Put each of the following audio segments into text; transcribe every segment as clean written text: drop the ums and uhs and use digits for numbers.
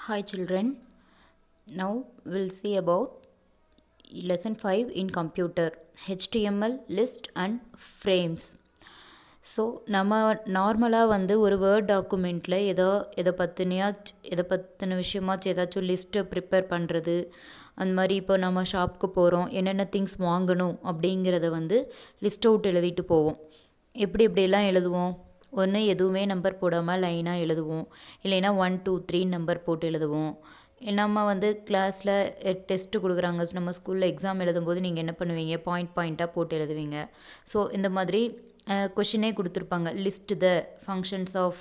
Hi children, now we'll see about lesson 5 in computer HTML list and frames. So நம்ம நார்மலாக வந்து ஒரு word டாக்குமெண்ட்டில் எதை பற்றின விஷயமாச்சும் ஏதாச்சும் லிஸ்ட்டை ப்ரிப்பேர் பண்ணுறது அந்த மாதிரி இப்போ நம்ம ஷாப்புக்கு போகிறோம் என்னென்ன திங்ஸ் வாங்கணும் அப்படிங்கிறத வந்து லிஸ்ட் அவுட் எழுதிட்டு போவோம். எப்படியெல்லாம் எழுதுவோம்? ஒன்று எதுவுமே நம்பர் போடாமல் லைனாக எழுதுவோம், இல்லைன்னா 1 2 3 நம்பர் போட்டு எழுதுவோம். நம்ம வந்து கிளாஸில் டெஸ்ட்டு கொடுக்குறாங்க, நம்ம ஸ்கூலில் எக்ஸாம் எழுதும்போது நீங்கள் என்ன பண்ணுவீங்க, பாயிண்ட்டாக போட்டு எழுதுவீங்க. ஸோ இந்த மாதிரி கொஷினே கொடுத்துருப்பாங்க, list the functions of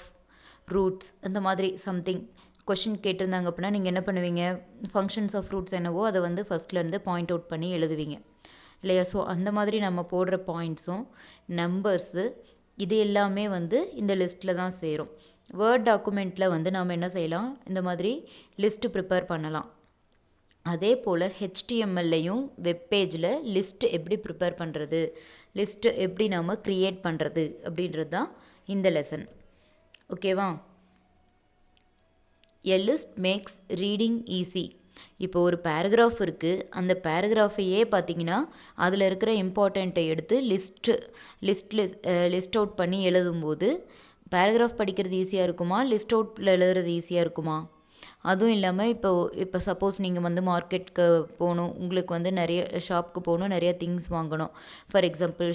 roots அந்த மாதிரி சம்திங் கொஷின் கேட்டிருந்தாங்க அப்படின்னா நீங்கள் என்ன பண்ணுவீங்க, ஃபங்க்ஷன்ஸ் ஆஃப் ரூட்ஸ் என்னவோ அதை வந்து ஃபஸ்ட்லேருந்து பாயிண்ட் அவுட் பண்ணி எழுதுவீங்க இல்லையா? ஸோ அந்த மாதிரி நம்ம போடுற பாயிண்ட்ஸும் நம்பர்ஸு இது எல்லாமே வந்து இந்த லிஸ்ட்டில் தான் சேரும். வேர்ட் டாக்குமெண்ட்டில் வந்து நாம் என்ன செய்யலாம், இந்த மாதிரி லிஸ்ட்டு ப்ரிப்பேர் பண்ணலாம். அதே போல் ஹெச்டிஎம்எல்லையும் வெப்பேஜில் லிஸ்ட்டு எப்படி ப்ரிப்பேர் பண்ணுறது, லிஸ்ட்டு எப்படி நாம் க்ரியேட் பண்ணுறது அப்படின்றது தான் இந்த லெசன். ஓகேவா? A list makes reading easy. இப்போ ஒரு பேராகிராஃப் இருக்குது, அந்த பேராகிராஃபையே பார்த்தீங்கன்னா அதில் இருக்கிற இம்பார்ட்டண்ட்டை எடுத்து லிஸ்ட் அவுட் பண்ணி எழுதும்போது பேராகிராஃப் படிக்கிறது ஈஸியாக இருக்குமா, லிஸ்ட் அவுட்டில் எழுதுறது ஈஸியாக இருக்குமா? அதுவும் இல்லாமல் இப்போ சப்போஸ் நீங்கள் வந்து மார்க்கெட்டுக்கு போகணும், உங்களுக்கு வந்து நிறைய ஷாப்புக்கு போகணும், நிறைய திங்ஸ் வாங்கணும். For example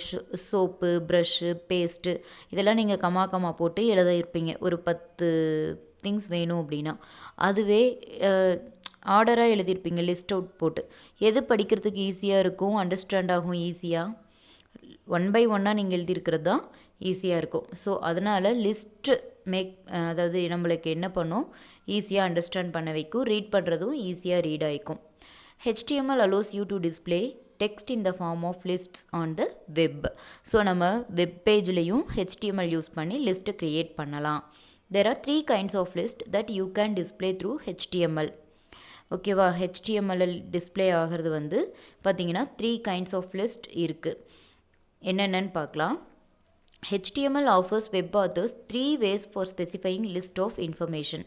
soap, brush, paste இதெல்லாம் நீங்கள் கமா போட்டு எழுதியிருப்பீங்க. ஒரு 10 திங்ஸ் வேணும் அப்படின்னா அதுவே ஆர்டராக எழுதியிருப்பீங்க லிஸ்ட் அவுட் போட்டு. எது படிக்கிறதுக்கு ஈஸியாக இருக்கும், அண்டர்ஸ்டாண்ட் ஆகும் ஈஸியாக? 1 by 1 நீங்கள் எழுதியிருக்கிறது தான் ஈஸியாக இருக்கும். ஸோ அதனால் லிஸ்ட்டு அதாவது நம்மளுக்கு என்ன பண்ணும், ஈஸியாக அண்டர்ஸ்டாண்ட் பண்ண வைக்கும், ரீட் பண்ணுறதும் ஈஸியாக ரீட் ஆகிக்கும். HTML allows you to display text in the form of lists on the web. So நம்ம வெப் பேஜ்லேயும் HTML யூஸ் பண்ணி லிஸ்ட்டு க்ரியேட் பண்ணலாம். There are 3 kinds of list that you can display through HTML. ஓகேவா? HTML display ஆகிறது வந்து பார்த்தீங்கன்னா 3 kinds of list இருக்குது. என்னென்னு பார்க்கலாம். HTML offers web authors 3 ways for specifying list of information.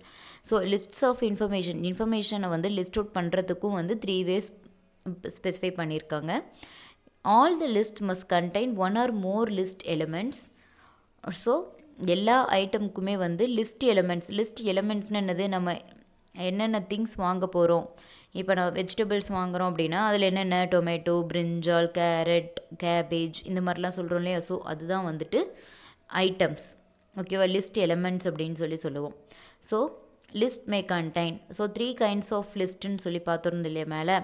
So lists of இன்ஃபர்மேஷனை வந்து லிஸ்ட் அவுட் பண்ணுறதுக்கும் வந்து 3 ways ஸ்பெசிஃபை பண்ணியிருக்காங்க. All the lists must contain 1 or more list elements. So எல்லா ஐட்டமுக்குமே வந்து லிஸ்ட் எலிமெண்ட்ஸ்னு என்னது, நம்ம என்னென்ன திங்ஸ் வாங்க போகிறோம். இப்போ நான் வெஜிடபிள்ஸ் வாங்குகிறோம் அப்படின்னா அதில் என்னென்ன டொமேட்டோ, பிரிஞ்சால், கேரட், கேபேஜ் இந்த மாதிரிலாம் சொல்கிறோம் இல்லையா? ஸோ அதுதான் வந்துட்டு ஐட்டம்ஸ். ஓகேவா? லிஸ்ட் எலிமெண்ட்ஸ் அப்படின்னு சொல்லுவோம். So list may contain, so 3 kinds of லிஸ்ட்டுன்னு சொல்லி பார்த்துருந்தோம் இல்லையா மேலே?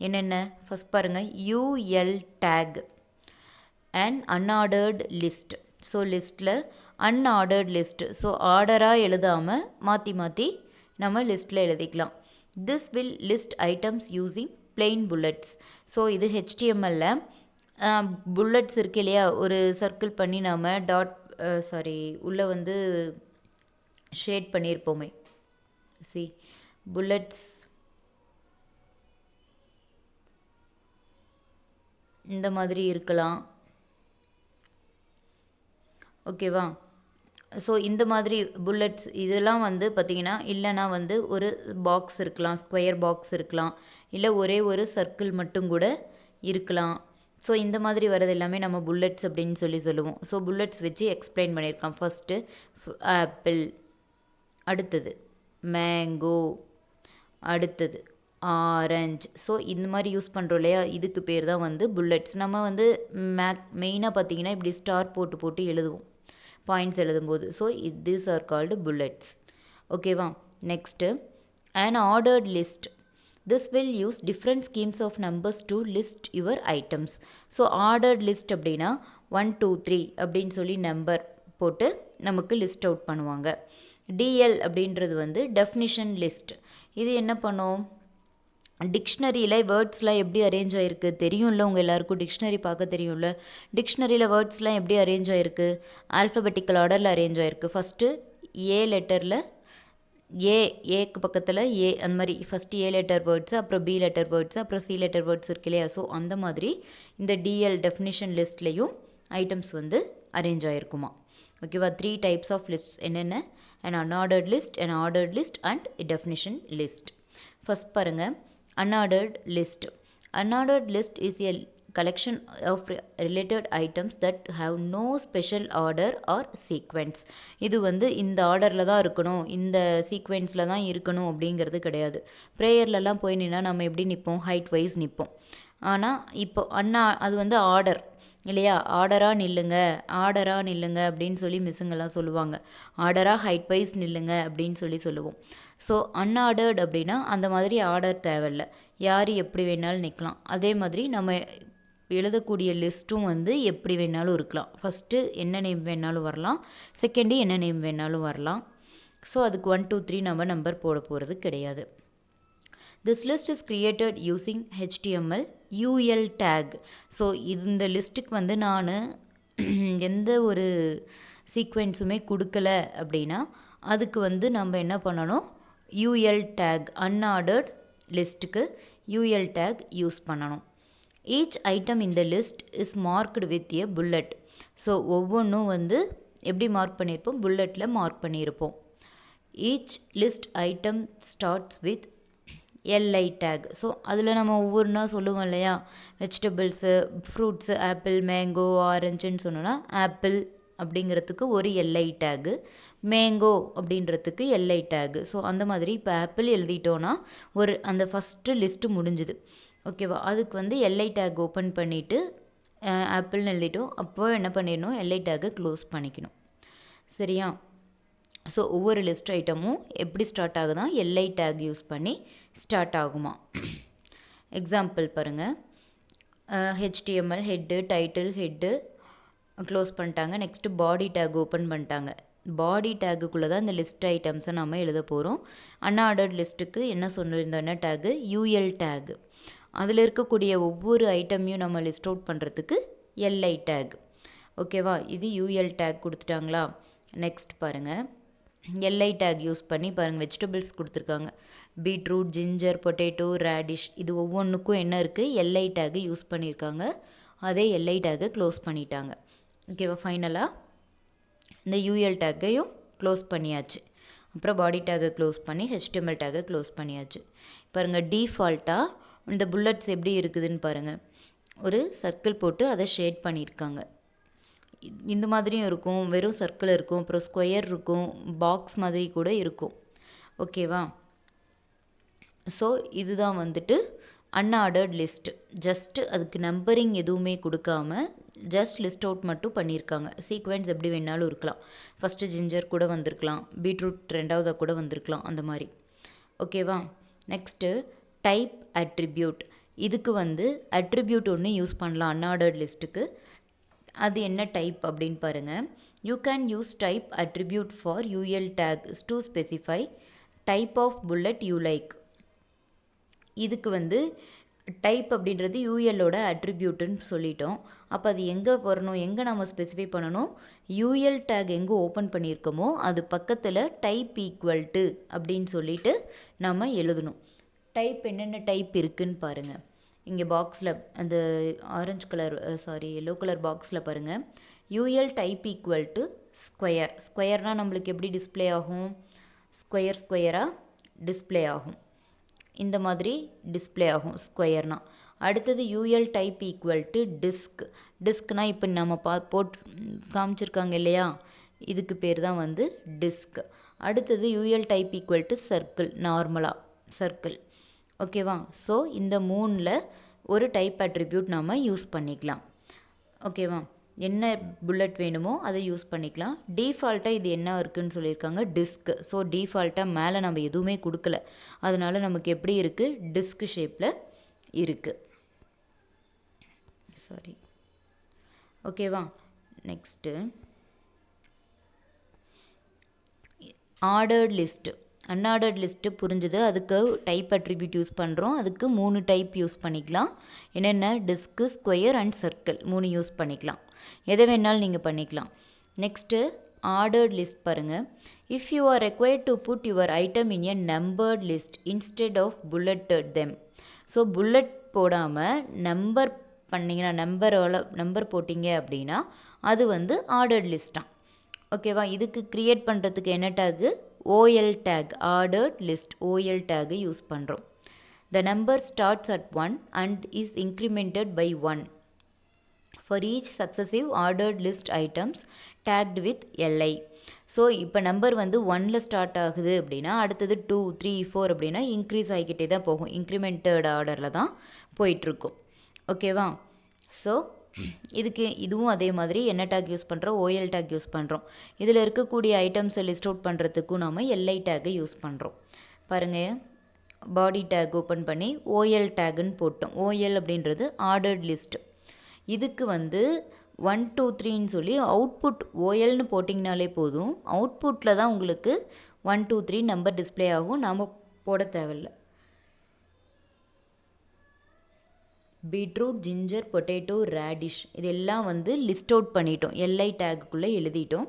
என்னென்ன ஃபஸ்ட் பாருங்கள், UL tag and unordered list. So லிஸ்ட்டில் அன்ஆர்டர்டு லிஸ்ட், ஸோ ஆர்டராக எழுதாமல் மாற்றி நம்ம லிஸ்ட்டில் எழுதிக்கலாம். This will list items using plain bullets. So இது HTML புல்லட்ஸ் இருக்கு இல்லையா, ஒரு சர்க்கிள் பண்ணி நாம் உள்ளே வந்து ஷேட் பண்ணியிருப்போமே, புல்லட்ஸ் இந்த மாதிரி இருக்கலாம். ஓகேவா? ஸோ இந்த மாதிரி புல்லட்ஸ் இதெல்லாம் வந்து பார்த்திங்கன்னா, இல்லைனா வந்து ஒரு பாக்ஸ் இருக்கலாம், ஸ்கொயர் பாக்ஸ் இருக்கலாம், இல்லை ஒரே ஒரு சர்க்கிள் மட்டும் கூட இருக்கலாம். ஸோ இந்த மாதிரி வரது எல்லாமே நம்ம புல்லட்ஸ் அப்படின்னு சொல்லுவோம். ஸோ புல்லட்ஸ் வச்சு எக்ஸ்பிளைன் பண்ணியிருக்கலாம். ஃபஸ்ட்டு ஆப்பிள், அடுத்தது மேங்கோ, அடுத்தது ஆரஞ்சு. ஸோ இந்த மாதிரி யூஸ் பண்ணுறோம் இல்லையா, இதுக்கு பேர் தான் வந்து புல்லட்ஸ். நம்ம வந்து மெயினாக பார்த்திங்கன்னா இப்படி ஸ்டார் போட்டு எழுதுவோம் பாயிண்ட்ஸ் எழுதும்போது. So these are called bullets. ஓகேவா? Next an ordered list. This will use different schemes of numbers to list your items. So ordered list அப்படின்னா 1 2 3 அப்படின்னு சொல்லி நம்பர் போட்டு நமக்கு லிஸ்ட் அவுட் பண்ணுவாங்க. DL அப்படின்றது வந்து டெஃபினிஷன் லிஸ்ட். இது என்ன பண்ணும், டிக்ஷனரியில் வேர்ட்ஸ்லாம் எப்படி அரேஞ்ச் ஆகிருக்கு தெரியும்ல, உங்கள் எல்லாருக்கும் டிக்ஷனரி பார்க்க தெரியும்ல. டிக்ஷனரியில் வேர்ட்ஸ்லாம் எப்படி அரேஞ்ச் ஆகிருக்கு, ஆல்ஃபபெட்டிக்கல் ஆர்டரில் அரேஞ்ச் ஆகிருக்கு. ஃபஸ்ட்டு ஏ லெட்டரில் ஏக்கு பக்கத்தில் ஏ, அந்த மாதிரி ஃபஸ்ட்டு ஏ லெட்டர் வேர்ட்ஸு, அப்புறம் பி லெட்டர் வேர்ட்ஸு, அப்புறம் சி லெட்டர் வேர்ட்ஸ் இருக்கு இல்லையா? ஸோ அந்த மாதிரி இந்த DL டெஃபினிஷன் லிஸ்ட்லேயும் ஐட்டம்ஸ் வந்து அரேஞ்ச் ஆகிருக்குமா. ஓகேவா? 3 types ஆஃப் லிஸ்ட்ஸ் என்னென்ன, an unordered list, an ordered list and a definition list. First பாருங்க unordered list. Unordered list is a collection of related items that have no special order or sequence. இது வந்து இந்த ஆர்டரில் தான் இருக்கணும், இந்த சீக்வென்ஸில் தான் இருக்கணும் அப்படிங்கிறது கிடையாது. ப்ரேயர்லலாம் போய் நின்னா நம்ம எப்படி நிற்போம், ஹைட் வைஸ் நிற்போம். ஆனால் இப்போ அது வந்து ஆர்டர் இல்லையா, ஆர்டராக நில்லுங்க அப்படின்னு சொல்லி மிஸ்ஸுங்கெல்லாம் சொல்லுவாங்க. ஆர்டராக ஹைட் வைஸ் நில்லுங்க அப்படின்னு சொல்லுவோம். ஸோ அன்ஆர்டர்ட் அப்படின்னா அந்த மாதிரி ஆர்டர் தேவையில்லை, யார் எப்படி வேணாலும் நிற்கலாம். அதே மாதிரி நம்ம எழுதக்கூடிய லிஸ்ட்டும் வந்து எப்படி வேணாலும் இருக்கலாம். ஃபஸ்ட்டு என்ன நேம் வேணாலும் வரலாம், செகண்டு என்ன நேம் வேணாலும் வரலாம். ஸோ அதுக்கு 1 2 3 நம்ம நம்பர் போட போகிறது கிடையாது. This list is created using HTML UL tag. So இந்த லிஸ்ட்டுக்கு வந்து நான் எந்த ஒரு சீக்வென்ஸுமே கொடுக்கல அப்படின்னா அதுக்கு வந்து நம்ம என்ன பண்ணணும், UL tag, unordered லிஸ்ட்டுக்கு UL tag use பண்ணணும். Each item in the list is marked with a bullet. So ஒவ்வொன்றும் வந்து எப்படி மார்க் பண்ணியிருப்போம், புல்லட்டில் மார்க் பண்ணியிருப்போம். Each list item starts with LI tag. So அதில் நம்ம ஒவ்வொன்றா சொல்லுவோம் இல்லையா, வெஜிடபிள்ஸு, ஃப்ரூட்ஸு, ஆப்பிள், மேங்கோ, ஆரஞ்சுன்னு சொன்னோன்னா ஆப்பிள் அப்படிங்கிறதுக்கு ஒரு LI டேகு, மேங்கோ அப்படின்றதுக்கு LI டேகு. ஸோ அந்த மாதிரி இப்போ ஆப்பிள் எழுதிட்டோன்னா அந்த ஃபஸ்ட்டு லிஸ்ட்டு முடிஞ்சுது. ஓகேவா, அதுக்கு வந்து LI டேக் ஓப்பன் பண்ணிவிட்டு ஆப்பிள்னு எழுதிட்டோம். அப்போ என்ன பண்ணிடணும், LI டேக்கை க்ளோஸ் பண்ணிக்கணும். சரியா? ஸோ ஒவ்வொரு லிஸ்ட் ஐட்டமும் எப்படி ஸ்டார்ட் ஆகுதா, LI டேக் யூஸ் பண்ணி ஸ்டார்ட் ஆகுமா. எக்ஸாம்பிள் பாருங்கள், HTML head, title, head close பண்ணிட்டாங்க. நெக்ஸ்ட்டு பாடி டேக் ஓப்பன் பண்ணிட்டாங்க. பாடி டேக்குள்ளே தான் இந்த லிஸ்ட் ஐட்டம்ஸை நம்ம எழுத போகிறோம். அன்ஆர்டர்ட் லிஸ்ட்டுக்கு என்ன சொல்லியிருந்தோம், என்ன டேகு, UL டேக். அதில் இருக்கக்கூடிய ஒவ்வொரு ஐட்டமையும் நம்ம லிஸ்ட் அவுட் பண்ணுறதுக்கு LI டேக். ஓகேவா, இது UL டேக் கொடுத்துட்டாங்களா. நெக்ஸ்ட் பாருங்கள், LI டேக் யூஸ் பண்ணி பாருங்கள், வெஜிடபிள்ஸ் கொடுத்துருக்காங்க, பீட்ரூட், ஜிஞ்சர், பொட்டேட்டோ, ரேடிஷ். இது ஒவ்வொன்றுக்கும் என்ன இருக்குது, LI டேக் யூஸ் பண்ணியிருக்காங்க. அதே LI டேக்கை க்ளோஸ் பண்ணிட்டாங்க. ஓகேவா, ஃபைனலாக இந்த UL டேக்கையும் க்ளோஸ் பண்ணியாச்சு. அப்புறம் பாடி டேக்கை க்ளோஸ் பண்ணி HTML டேக்கை க்ளோஸ் பண்ணியாச்சு. பாருங்கள், டிஃபால்ட்டாக இந்த புல்லட்ஸ் எப்படி இருக்குதுன்னு பாருங்கள். ஒரு சர்க்கிள் போட்டு அதை ஷேட் பண்ணியிருக்காங்க. இந்த மாதிரியும் இருக்கும், வெறும் சர்க்கிள் இருக்கும், அப்புறம் ஸ்கொயர் இருக்கும், பாக்ஸ் மாதிரி கூட இருக்கும். ஓகேவா, ஸோ இதுதான் வந்துட்டு அன்ஆர்டர்ட் லிஸ்ட். ஜஸ்ட்டு அதுக்கு நம்பரிங் எதுவுமே கொடுக்காம ஜஸ்ட் லிஸ்ட் அவுட் மட்டும் பண்ணியிருக்காங்க. சீக்வென்ஸ் எப்படி வேணாலும் இருக்கலாம், ஃபஸ்ட்டு ஜிஞ்சர் கூட வந்திருக்கலாம், பீட்ரூட் ரெண்டாவதாக கூட வந்திருக்கலாம், அந்த மாதிரி. ஓகேவா, நெக்ஸ்ட்டு டைப் அட்ரிபியூட். இதுக்கு வந்து அட்ரிபியூட் ஒன்று யூஸ் பண்ணலாம் அன்ஆர்டர்ட் லிஸ்ட்டுக்கு. அது என்ன டைப் அப்படின்னு பாருங்கள். You can use type attribute for UL tags to specify type of bullet you like. இதுக்கு வந்து டைப் அப்படின்றது ULோட அட்ரிபியூட்டுன்னு சொல்லிட்டோம். அப்போ அது எங்கே வரணும், எங்கே நம்ம ஸ்பெசிஃபை பண்ணணும், UL டேக் எங்கே ஓப்பன் பண்ணியிருக்கோமோ அது பக்கத்தில் டைப் ஈக்குவல் டு அப்படின்னு சொல்லிட்டு நம்ம எழுதணும். டைப் என்னென்ன டைப் இருக்குன்னு பாருங்கள். இங்கே பாக்ஸில் அந்த ஆரஞ்சு கலர் எல்லோ கலர் பாக்ஸில் பாருங்கள், UL type equal to square. ஸ்கொயர்னால் நம்மளுக்கு எப்படி டிஸ்பிளே ஆகும், ஸ்கொயராக டிஸ்பிளே ஆகும், இந்த மாதிரி டிஸ்பிளே ஆகும் ஸ்கொயர்னா. அடுத்தது UL type equal to disc. டிஸ்க்னா இப்போ நம்ம போட்டு காமிச்சிருக்காங்க இல்லையா, இதுக்கு பேர் தான் வந்து டிஸ்க். அடுத்தது UL type equal to circle, நார்மலாக சர்க்கிள். ஓகேவா, ஸோ இந்த 3ல் ஒரு டைப் அட்ரிபியூட் நம்ம யூஸ் பண்ணிக்கலாம். ஓகேவா, என்ன புல்லட் வேணுமோ அதை யூஸ் பண்ணிக்கலாம். டிஃபால்ட்டாக இது என்ன இருக்குதுன்னு சொல்லியிருக்காங்க, டிஸ்க். ஸோ டிஃபால்ட்டாக மேலே நம்ம எதுவுமே கொடுக்கல, அதனால நமக்கு எப்படி இருக்குது, டிஸ்க் ஷேப்பில் இருக்குது. சாரி, ஓகேவா. Next ordered list. Unordered list புரிஞ்சுது, அதுக்கு டைப் அட்ரிபியூட் யூஸ் பண்ணுறோம். அதுக்கு 3 டைப் யூஸ் பண்ணிக்கலாம். என்னென்ன, disc, square and circle 3 use பண்ணிக்கலாம். எதை வேணாலும் நீங்கள் பண்ணிக்கலாம். நெக்ஸ்ட்டு ஆர்டர்ட் லிஸ்ட் பாருங்கள். If you are required to put your item in a numbered list instead of bulleted them. So bullet போடாமல் நம்பர் பண்ணிங்கன்னா, நம்பர் போட்டிங்க அப்படின்னா அது வந்து ஆர்டர்ட் லிஸ்ட் தான். ஓகேவா? இதுக்கு கிரியேட் பண்ணுறதுக்கு என்ன tag? OL take, ordered list OL tag use பண்ணுறோம். The number starts at 1 and is incremented by 1 for each successive ordered list items tagged with LI. So இப்போ நம்பர் வந்து 1ல் ஸ்டார்ட் ஆகுது அப்படின்னா அடுத்தது 2, 3, 4 அப்படின்னா இன்க்ரீஸ் ஆகிக்கிட்டே தான் போகும். இன்க்ரிமெண்டட் ஆர்டரில் தான் போயிட்டுருக்கும். ஓகேவா? ஸோ இதுவும் அதே மாதிரி என்ன டேக் யூஸ் பண்ணுறோம்? OL டேக் யூஸ் பண்ணுறோம். இதில் இருக்கக்கூடிய ஐட்டம்ஸை லிஸ்ட் அவுட் பண்ணுறதுக்கும் நாம் LI டேக்கை யூஸ் பண்ணுறோம். பாருங்கள், பாடி டேக் ஓப்பன் பண்ணி OL டேக்குன்னு போட்டோம். OL அப்படின்றது ஆர்டர்ட் லிஸ்ட். இதுக்கு வந்து 1 2 3ன்னு சொல்லி அவுட்புட் OLன்னு போட்டிங்கனாலே போதும். அவுட்புட்டில் தான் உங்களுக்கு 1 2 3 நம்பர் டிஸ்பிளே ஆகும். நாம் போட தேவையில்ல. பீட்ரூட், ஜிஞ்சர், பொட்டேட்டோ, ரேடிஷ் இதெல்லாம் வந்து லிஸ்ட் அவுட் பண்ணிட்டோம். LI டேக்குள்ளே எழுதிட்டோம்.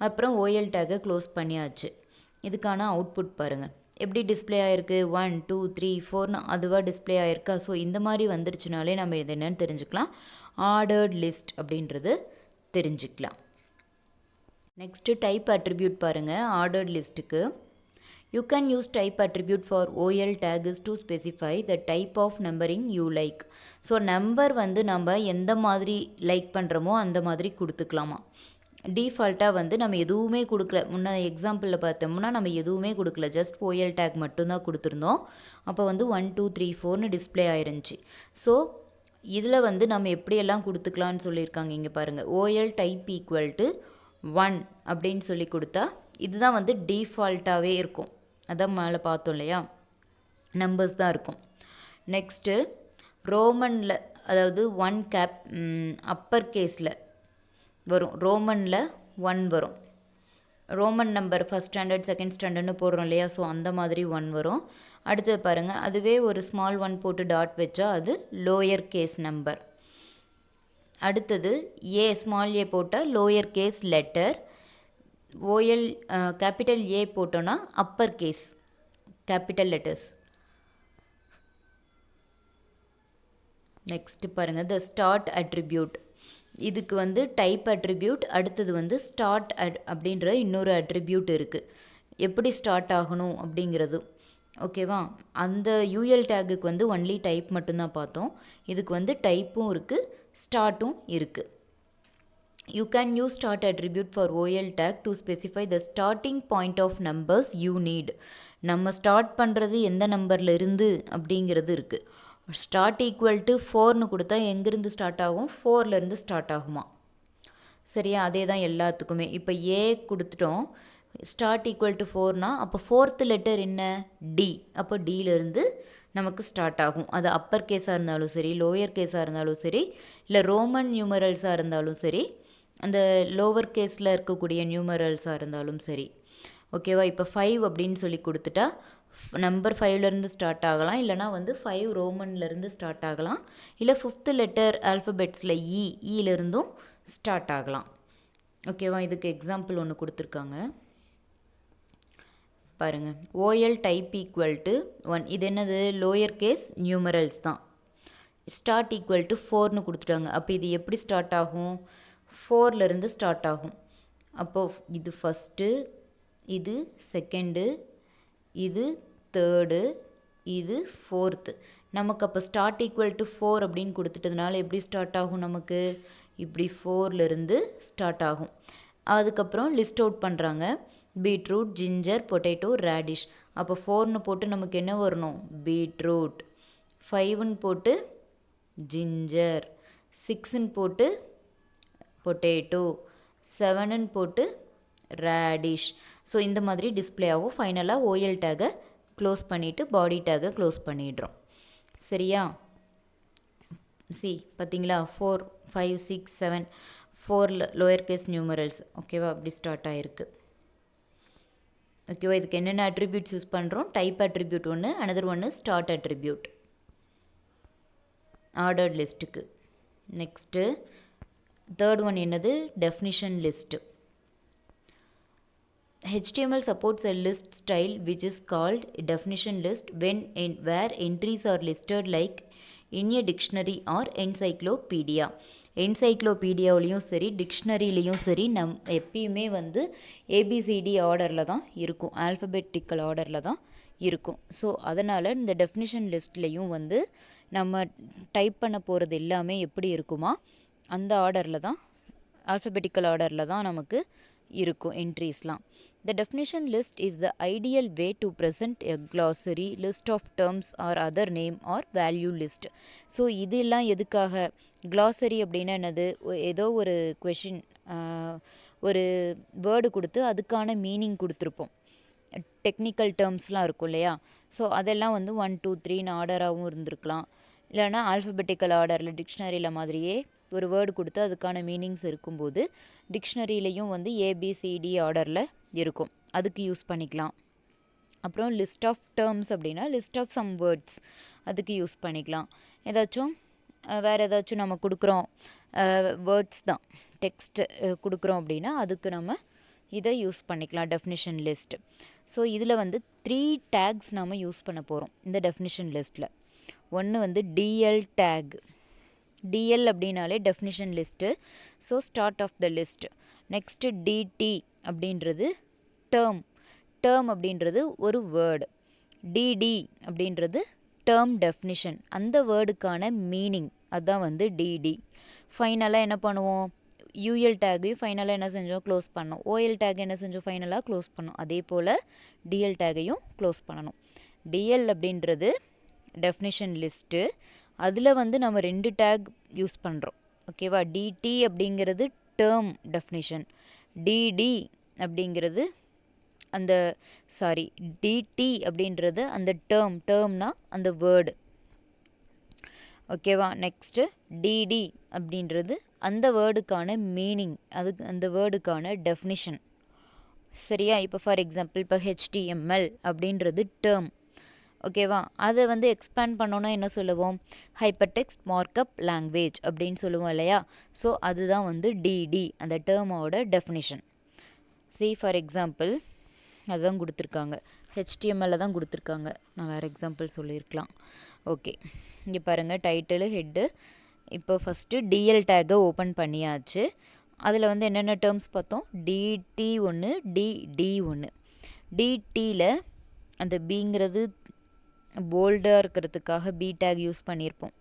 அப்புறம் OL டேக்கை க்ளோஸ் பண்ணியாச்சு. இதுக்கான அவுட்புட் பாருங்கள் எப்படி டிஸ்பிளே ஆகிருக்கு. 1 2 3 4ன்னு அதுவாக டிஸ்பிளே ஆகிருக்கா? ஸோ இந்த மாதிரி வந்துருச்சுனாலே நம்ம இது என்னன்னு தெரிஞ்சுக்கலாம். ஆர்டர்ட் லிஸ்ட் அப்படின்றது தெரிஞ்சுக்கலாம். நெக்ஸ்ட்டு டைப் அட்ரிபியூட் பாருங்கள். ஆர்டர்ட் லிஸ்ட்டுக்கு you can use type attribute for OL tag is to specify the type of numbering you like. So number வந்து நம்ம எந்த மாதிரி லைக் பண்ணுறோமோ அந்த மாதிரி கொடுத்துக்கலாமா. டிஃபால்ட்டாக வந்து நம்ம எதுவுமே கொடுக்கல. முன்னே எக்ஸாம்பிளில் பார்த்தோம்னா நம்ம எதுவுமே கொடுக்கல, ஜஸ்ட் OL டேக் மட்டும்தான் கொடுத்துருந்தோம். அப்போ வந்து 1 2 3 4ன்னு டிஸ்பிளே ஆயிருந்துச்சு. ஸோ இதில் வந்து நம்ம எப்படியெல்லாம் கொடுத்துக்கலான்னு சொல்லியிருக்காங்க. இங்கே பாருங்கள், OL டைப் ஈக்குவல் டு 1 அப்படின்னு சொல்லி கொடுத்தா இதுதான் வந்து டிஃபால்ட்டாகவே இருக்கும். அதான் மேலே பார்த்தோம் இல்லையா, நம்பர்ஸ் தான் இருக்கும். நெக்ஸ்ட்டு ரோமனில், அதாவது 1 கேப் அப்பர் கேஸில் வரும். ரோமனில் 1 வரும். Roman number first standard second ஸ்டாண்டர்ட்னு போடுறோம் இல்லையா, ஸோ அந்த மாதிரி 1 வரும். அடுத்து பாருங்கள், அதுவே ஒரு ஸ்மால் 1 போட்டு டாட் வச்சா அது லோயர் கேஸ் நம்பர். அடுத்தது ஸ்மால் ஏ போட்டால் lower case letter. OL capital A போட்டோன்னா upper case capital letters. Next பாருங்கள், த ஸ்டார்ட் அட்ரிபியூட். இதுக்கு வந்து டைப் அட்ரிபியூட், அடுத்தது வந்து ஸ்டார்ட் அப்படின்ற இன்னொரு அட்ரிபியூட் இருக்குது. எப்படி ஸ்டார்ட் ஆகணும் அப்படிங்கிறது. ஓகேவா? அந்த UL டேக்குக்கு வந்து ஒன்லி டைப் மட்டும்தான் பார்த்தோம். இதுக்கு வந்து டைப்பும் இருக்குது, ஸ்டார்ட்டும் இருக்குது. You can use start attribute for OL tag to specify the starting point of numbers you need. நம்ம ஸ்டார்ட் பண்ணுறது எந்த நம்பரில் இருந்து அப்படிங்கிறது இருக்குது. ஸ்டார்ட் ஈக்குவல் டு 4ன்னு கொடுத்தா எங்கேருந்து ஸ்டார்ட் ஆகும்? 4லேருந்து ஸ்டார்ட் ஆகுமா? சரியா? அதே தான் எல்லாத்துக்குமே. இப்போ A கொடுத்துட்டோம், ஸ்டார்ட் ஈக்குவல் டு 4னா அப்போ 4th லெட்டர் என்ன? D. அப்போ Dலேருந்து நமக்கு ஸ்டார்ட் ஆகும். அது அப்பர் கேஸாக இருந்தாலும் சரி, லோயர் கேஸாக இருந்தாலும் சரி, இல்லை ரோமன் நியூமரல்ஸாக இருந்தாலும் சரி, அந்த லோவர் கேஸில் இருக்கக்கூடிய நியூமரல்ஸாக இருந்தாலும் சரி. ஓகேவா? இப்போ 5 அப்படின்னு சொல்லி கொடுத்துட்டா நம்பர் 5லேருந்து ஸ்டார்ட் ஆகலாம், இல்லைனா வந்து 5 ரோமன்லேருந்து ஸ்டார்ட் ஆகலாம், இல்லை 5th லெட்டர் ஆல்ஃபபெட்ஸில் ஈலேருந்தும் ஸ்டார்ட் ஆகலாம். ஓகேவா? இதுக்கு எக்ஸாம்பிள் ஒன்று கொடுத்துருக்காங்க பாருங்கள். OL type equal to 1. இது என்னது? லோயர் கேஸ் நியூமரல்ஸ் தான். ஸ்டார்ட் ஈக்குவல் டு 4ன்னு கொடுத்துட்டாங்க. அப்போ இது எப்படி ஸ்டார்ட் ஆகும்? 4லேருந்து ஸ்டார்ட் ஆகும். அப்போது இது ஃபஸ்ட்டு, இது செகண்டு, இது தேர்டு, இது ஃபோர்த்து. நமக்கு அப்போ ஸ்டார்ட் ஈக்குவல் டு 4 அப்படின்னு கொடுத்துட்டதுனால எப்படி ஸ்டார்ட் ஆகும்? நமக்கு இப்படி 4லேருந்து ஸ்டார்ட் ஆகும். அதுக்கப்புறம் லிஸ்ட் அவுட் பண்ணுறாங்க. Beetroot, ginger, potato, radish. அப்போ 4ன்னு போட்டு நமக்கு என்ன வரணும்? பீட்ரூட். 5ன்னு போட்டு ஜிஞ்சர், 6ன்னு போட்டு பொட்டேட்டோ, 7ன்னு போட்டு ரேடிஷ். ஸோ இந்த மாதிரி டிஸ்பிளே ஆகும். ஃபைனலாக OL டேக்கை க்ளோஸ் பண்ணிவிட்டு பாடி டேக்கை க்ளோஸ் பண்ணிடுறோம். சரியா? பார்த்தீங்களா? 4 5 6 7 4 லோயர் கேஸ் நியூமரல்ஸ். ஓகேவா? அப்படி ஸ்டார்ட் ஆகிருக்கு. ஓகேவா? இதுக்கு என்னென்ன அட்ரிபியூட்ஸ் யூஸ் பண்ணுறோம்? டைப் அட்ரிபியூட் ஒன்று, அனதர் ஒன்று ஸ்டார்ட் அட்ரிபியூட் ஆர்டர்ட் லிஸ்ட்டுக்கு. நெக்ஸ்ட்டு தேர்ட் ஒன் என்னது? Definition list. HTML supports a list style which is called a definition list where entries are listed like in a dictionary or encyclopedia. என்சைக்ளோபீடியாவிலையும் சரி டிக்ஷனரியிலையும் சரி எப்பயுமே வந்து ABCD ஆர்டரில் தான் இருக்கும், ஆல்ஃபபெட்டிக்கல் ஆர்டரில் தான் இருக்கும். ஸோ அதனால் இந்த டெஃபினிஷன் லிஸ்ட்லேயும் வந்து நம்ம டைப் பண்ண போகிறது எல்லாமே எப்படி இருக்குமா, அந்த ஆர்டரில் தான், ஆல்ஃபபெட்டிக்கல் ஆர்டரில் தான் நமக்கு இருக்கும் என்ட்ரிஸ்லாம். The definition list is the ideal way to present a glossary, list of terms or other name or value list. So இதெல்லாம் எதுக்காக, glossary அப்படின்னா என்னது, ஏதோ ஒரு கொஷின், ஒரு வேர்டு கொடுத்து அதுக்கான மீனிங் கொடுத்துருப்போம், டெக்னிக்கல் டேர்ம்ஸ்லாம் இருக்கும் இல்லையா. ஸோ அதெல்லாம் வந்து 1 2 3ன்னு ஆர்டராகவும் இருந்திருக்கலாம், இல்லைனா ஆல்ஃபபெட்டிக்கல் ஆர்டரில் டிக்ஷனரியில் மாதிரியே ஒரு வேர்டு கொடுத்து அதுக்கான மீனிங்ஸ் இருக்கும்போது டிக்ஷனரியிலையும் வந்து ஏபிசிடி ஆர்டரில் இருக்கும், அதுக்கு யூஸ் பண்ணிக்கலாம். அப்புறம் லிஸ்ட் ஆஃப் டேர்ம்ஸ் அப்படின்னா லிஸ்ட் ஆஃப் சம் வேர்ட்ஸ், அதுக்கு யூஸ் பண்ணிக்கலாம். ஏதாச்சும் வேறு ஏதாச்சும் நம்ம கொடுக்குறோம், வேர்ட்ஸ் தான் டெக்ஸ்ட் கொடுக்குறோம் அப்படின்னா அதுக்கு நம்ம இதை யூஸ் பண்ணிக்கலாம், டெஃபினிஷன் லிஸ்ட். ஸோ இதில் வந்து 3 டேக்ஸ் நம்ம யூஸ் பண்ண போகிறோம் இந்த டெஃபினிஷன் லிஸ்ட்டில். ஒன்று வந்து டிஎல் டேக், டிஎல் அப்படின்னாலே definition list, so start of the list. Next DT அப்படின்றது டேர்ம், டேர்ம் அப்படின்றது ஒரு வேர்டு, டிடி அப்படின்றது டேர்ம் டெஃபினிஷன், அந்த வேர்டுக்கான மீனிங், அதுதான் வந்து டிடி. ஃபைனலாக என்ன பண்ணுவோம், யூஎல் டேக்கையும் ஃபைனலாக என்ன செஞ்சோம், க்ளோஸ் பண்ணோம். ஓஎல் டேக் என்ன செஞ்சோம், ஃபைனலாக க்ளோஸ் பண்ணோம். அதே போல் டிஎல் டேக்கையும் க்ளோஸ் பண்ணணும். டிஎல் அப்படின்றது டெஃபினிஷன் லிஸ்ட்டு, அதில் வந்து நம்ம 2 டேக் யூஸ் பண்ணுறோம், ஓகேவா. டிடி அப்படிங்கிறது டேர்ம் டெஃபினிஷன், டிடி அப்படிங்கிறது அந்த டிடி அப்படின்றது அந்த டேர்ம், டேர்ம்னா அந்த வேர்டு, ஓகேவா. நெக்ஸ்ட்டு டிடி அப்படின்றது அந்த வேர்டுக்கான மீனிங், அதுக்கு அந்த வேர்டுக்கான டெஃபினிஷன், சரியா. இப்போ ஃபார் எக்ஸாம்பிள் இப்போ ஹெச்டிஎம்எல் அப்படின்றது டேர்ம், ஓகேவா. அதை வந்து எக்ஸ்பேண்ட் பண்ணோன்னா என்ன சொல்லுவோம், ஹைப்பர் டெக்ஸ்ட் மார்க்அப் லாங்குவேஜ் அப்படின்னு சொல்லுவோம் இல்லையா. ஸோ அதுதான் வந்து டிடி, அந்த டேர்மோட டெஃபினிஷன். ஃபார் எக்ஸாம்பிள் அதுதான் கொடுத்துருக்காங்க, ஹெச்டிஎம்எல்ல தான் கொடுத்துருக்காங்க, நான் வேறு எக்ஸாம்பிள் சொல்லியிருக்கலாம். ஓகே, இங்கே பாருங்கள் டைட்டிலு ஹெட்டு. இப்போ ஃபஸ்ட்டு டிஎல் டேக்கை ஓப்பன் பண்ணியாச்சு. அதில் வந்து என்னென்ன டேர்ம்ஸ் பார்த்தோம், டிடி ஒன்று, டிடி ஒன்று. டிடியில் அந்த பிங்கிறது போல்டாக இருக்கிறதுக்காக பி டேக் யூஸ் பண்ணியிருப்போம்,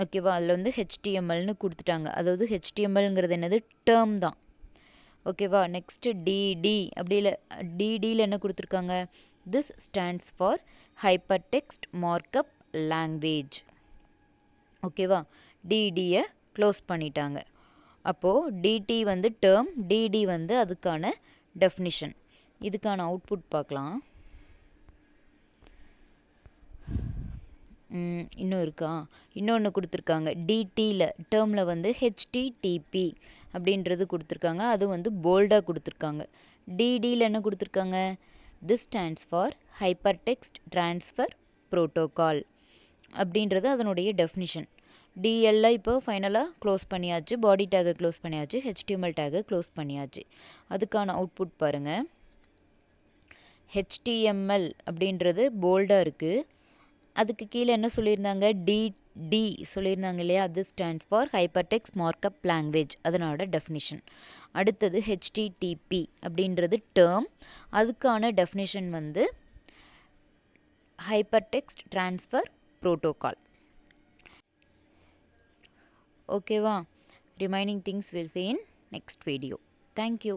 ஓகேவா. அதில் வந்து ஹெச்டிஎம்எல்னு கொடுத்துட்டாங்க, அதாவது ஹெச்டிஎம்எல்ங்கிறது என்னது, டேர்ம் தான், ஓகேவா. நெக்ஸ்ட்டு டிடி டிடியில் என்ன கொடுத்துருக்காங்க, this stands for hyper text markup language, ஓகேவா. டிடியை க்ளோஸ் பண்ணிட்டாங்க. அப்போது டிடி வந்து டேர்ம், டிடி வந்து அதுக்கான டெஃபினிஷன். இதுக்கான அவுட்புட் பார்க்கலாம். இன்னும் இருக்கா, இன்னொன்று கொடுத்துருக்காங்க, டிடியில் டேர்மில் வந்து ஹெச்டிடிபி அப்படின்றது கொடுத்துருக்காங்க, அது வந்து போல்டாக கொடுத்துருக்காங்க. டிடியில் என்ன கொடுத்துருக்காங்க, this stands for hyper text transfer protocol அப்படின்றது அதனுடைய டெஃபினிஷன். டிஎல்ல இப்போ ஃபைனலாக க்ளோஸ் பண்ணியாச்சு, பாடி டேக்கை க்ளோஸ் பண்ணியாச்சு, ஹெச்டிஎம்எல் டேக்கை க்ளோஸ் பண்ணியாச்சு. அதுக்கான அவுட்புட் பாருங்கள், ஹெச்டிஎம்எல் அப்படின்றது போல்டாக இருக்குது, அதுக்கு கீழே என்ன சொல்லியிருந்தாங்க, டிடி சொல்லியிருந்தாங்க இல்லையா, அது stands for hyper text markup language, அதனோட டெஃபினிஷன். அடுத்தது ஹெச்டிடிபி அப்படின்றது டேர்ம், அதுக்கான டெஃபினிஷன் வந்து ஹைப்பர் டெக்ஸ்ட் ட்ரான்ஸ்ஃபர் ப்ரோட்டோகால், ஓகேவா. Remaining things will see in next video. Thank you.